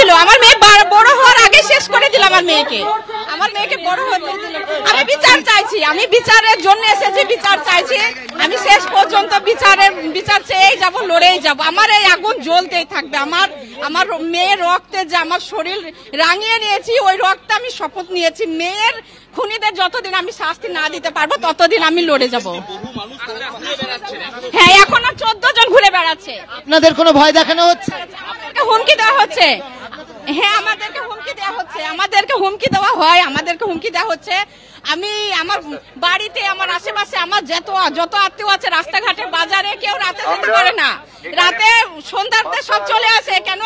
দিল, আমার মেয়ে বড় হওয়ার আগে শেষ করে দিল আমার মেয়েকে বড় হতে দিল। আমি বিচার চাইছি, আমি বিচারের জন্য এসেছি, বিচার চাইছি। আমি শেষ পর্যন্ত বিচার চেয়েই যাব, লড়েই যাব। আমার এই আগুন জ্বলতেই থাকবে। আমার মেয়ের রক্তে যে আমার শরীর রাঙিয়ে নিয়েছি, ওই রক্তে আমি শপথ নিয়েছি, মেয়ের খুনিদের যতদিন আমি শাস্তি না দিতে পারবো ততদিন আমি লড়ে যাব। হ্যাঁ, এখনো 14 জন ঘুরে বেড়াচ্ছে। আপনাদের কোনো ভয় দেখানো হচ্ছে? আমাদেরকে হুমকি দেওয়া হচ্ছে। হ্যাঁ, আমাদেরকে হুমকি দেওয়া হচ্ছে, আমাদেরকে হুমকি দেওয়া হয়, আমাদেরকে হুমকি দেওয়া হচ্ছে। আমি আমার বাড়িতে, আমার আশেপাশে আমার যত আত্মীয় আছে, রাস্তাঘাটে বাজারে কেউ রাতে যেতে পারে না। রাতে সন্ধ্যাতে সব চলে আসে। কেন?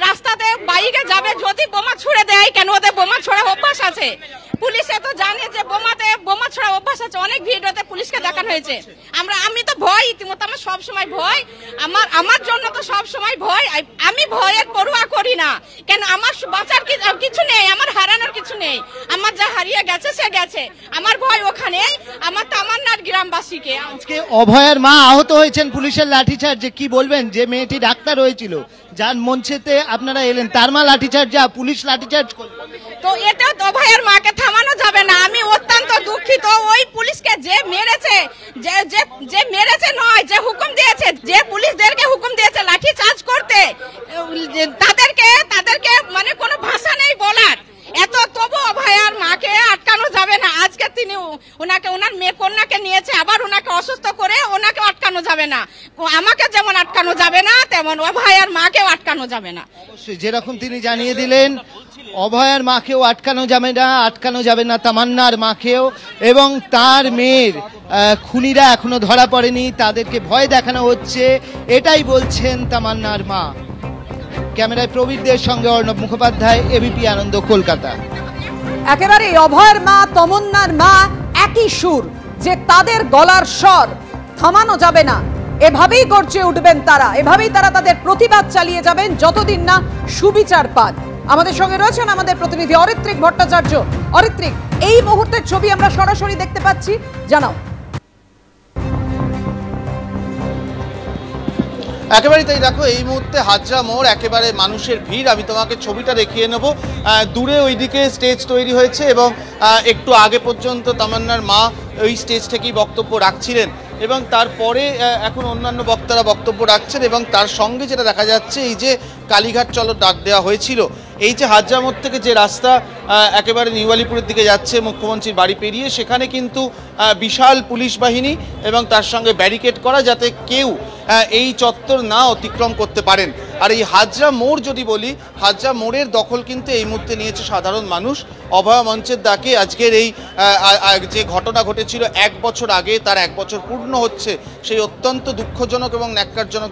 রাস্তাতে বাইকে যাবে, যদি বোমা ছুড়ে দেয়, কেন ওদের বোমা ছোড়া অভ্যাস আছে। পুলিশে তো জানে যে বোমা ছোড়া অভ্যাস আছে। অনেক ভিডিওতে পুলিশকে দেখানো হয়েছে। আমি তো ভয়, ইতিমধ্যে আমার সব সময় ভয়, আমার জন্য তো সব সময় ভয়। আমি ভয়ের পরোয়া করি না। কেন? আমার বাঁচার কিছু নেই, আমার হারানোর কিছু নেই। আমার যা হারিয়ে গেছে সে গেছে। আমার ভয় ওখানেই, আমার তামান্নার গ্রামবাসীকে। আজকে অভয়ার মা আহত হয়েছেন পুলিশের লাঠিচার্জে, কি বলবেন? যে মেয়েটি ডাক্তার হয়েছিল, যার মঞ্চেতে আপনারা এলেন, তার মা লাঠিচার্জ, পুলিশ লাঠিচার্জ করল। তো এটাও তো অভয়ের মাকে থামানো যাবে না। আমি অত্যন্ত দুঃখিত। ওই পুলিশকে যে মেরেছে, যে মেরেছে নয়, যে হুকুম দিয়েছে, যে পুলিশদেরকে হুকুম দিয়েছে লাঠি চার্জ করতে, তাদেরকে মানে কোনো ভাষা নেই বলার। তবু অভয়ার মাকে আটকানো যাবে না। আজকে তিনি ওনার মেয়ে কন্যাকে নিয়েছে, আবার ওনাকে অসুস্থ করে ওনাকে আটকানো যাবে না। আমাকে যেমন আটকানো যাবে না, তেমন অভয়ার মাকেও আটকানো যাবে না। অবশ্যই, যেরকম তিনি জানিয়ে দিলেন, অভয়ার মাকেও আটকানো যাবে না, তামান্নার মাকেও। এবং তার মেয়ের খুনিরা এখনো ধরা পড়েনি, তাদেরকে ভয় দেখানো হচ্ছে, এটাই বলছেন তামান্নার মা। ক্যামেরায় প্রবীরদের সঙ্গে অর্ণব মুখোপাধ্যায়, এবিপি আনন্দ, কলকাতা। একেবারে অভয়ের মা, তমন্নার মা একই সুর, যে তাদের গলার স্বর থামানো যাবে না। এভাবেই গর্জে উঠবেন তারা, এভাবেই তারা তাদের প্রতিবাদ চালিয়ে যাবেন যতদিন না সুবিচার পান। আমাদের সঙ্গে রয়েছেন আমাদের প্রতিনিধি অরিত্রিক ভট্টাচার্য। অরিত্রিক, এই মুহূর্তের ছবি আমরা সরাসরি দেখতে পাচ্ছি, জানাও। একেবারে তাই, দেখো এই মুহূর্তে হাজরা মোড়, একেবারে মানুষের ভিড়। আমি তোমাকে ছবিটা দেখিয়ে নেব। দূরে ওইদিকে স্টেজ তৈরি হয়েছে এবং একটু আগে পর্যন্ত তামান্নার মা ওই স্টেজ থেকেই বক্তব্য রাখছিলেন এবং তারপরে এখন অন্যান্য বক্তারা বক্তব্য রাখছেন। এবং তার সঙ্গে যেটা দেখা যাচ্ছে, এই যে কালীঘাট চলো ডাক দেওয়া হয়েছিল, এই যে হাজরা মোড় থেকে যে রাস্তা একেবারে নিউ আলিপুরের দিকে যাচ্ছে মুখ্যমন্ত্রীর বাড়ি পেরিয়ে, সেখানে কিন্তু বিশাল পুলিশ বাহিনী এবং তার সঙ্গে ব্যারিকেড করা, যাতে কেউ এই চত্বর না অতিক্রম করতে পারেন। আর এই হাজরা মোড় যদি বলি, হাজরা মোড়ের দখল কিন্তু এই মুহূর্তে নিয়েছে সাধারণ মানুষ। অভয়া মঞ্চের ডাকে আজকের এই যে ঘটনা ঘটেছিল 1 বছর আগে, তার 1 বছর পূর্ণ হচ্ছে সেই অত্যন্ত দুঃখজনক এবং ন্যাক্কারজনক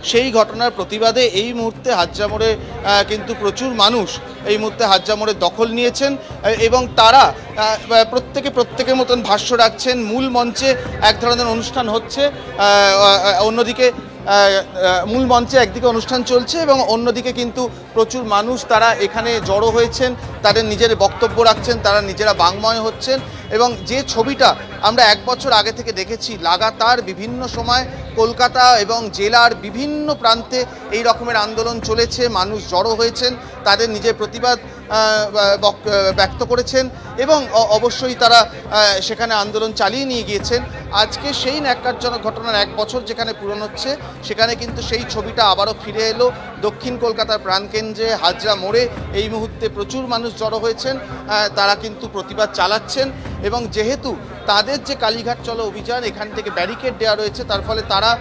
সেই ঘটনার প্রতিবাদে এই মুহূর্তে হাজরা মোড়ে কিন্তু প্রচুর মানুষ এই মুহূর্তে হাজরা মোড়ের দখল নিয়েছেন এবং তারা প্রত্যেকের মতন ভাষ্য রাখছেন। মূল মঞ্চে এক ধরনের অনুষ্ঠান হচ্ছে, অন্যদিকে মূল মঞ্চে একদিকে অনুষ্ঠান চলছে এবং অন্যদিকে কিন্তু প্রচুর মানুষ তারা এখানে জড়ো হয়েছেন, তাদের নিজের বক্তব্য রাখছেন, তারা নিজেরা বাংময় হচ্ছেন। এবং যে ছবিটা আমরা 1 বছর আগে থেকে দেখেছি, লাগাতার বিভিন্ন সময় কলকাতা এবং জেলার বিভিন্ন প্রান্তে এই রকমের আন্দোলন চলেছে, মানুষ জড়ো হয়েছেন, তাদের নিজের প্রতিবাদ ব্যক্ত করেছেন এবং অবশ্যই তারা সেখানে আন্দোলন চালিয়ে নিয়ে গিয়েছেন। আজকে সেই ন্যাক্কারজনক ঘটনার 1 বছর যেখানে পূরণ হচ্ছে, সেখানে কিন্তু সেই ছবিটা আবারও ফিরে এলো। দক্ষিণ কলকাতার প্রাণকেন্দ্রে হাজরা মোড়ে এই মুহূর্তে প্রচুর মানুষ জড়ো হয়েছেন, তারা কিন্তু প্রতিবাদ চালাচ্ছেন। এবং যেহেতু তাদের যে কালীঘাট চলো অভিযান, এখান থেকে ব্যারিকেড দেওয়া রয়েছে, তার ফলে তারা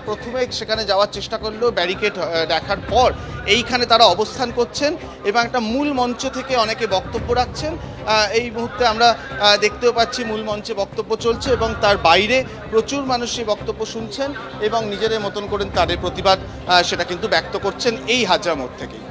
প্রথমে সেখানে যাওয়ার চেষ্টা করলেও ব্যারিকেড দেখার পর এইখানে তারা অবস্থান করছেন এবং একটা মূল মঞ্চ থেকে অনেকে বক্তব্য রাখছেন। এই মুহূর্তে আমরা দেখতেও পাচ্ছি মূল মঞ্চে বক্তব্য চলছে এবং তার বাইরে প্রচুর মানুষ সেই বক্তব্য শুনছেন এবং নিজেদের মতন করে তাদের প্রতিবাদ সেটা কিন্তু ব্যক্ত করছেন এই হাজরা মোড় থেকেই।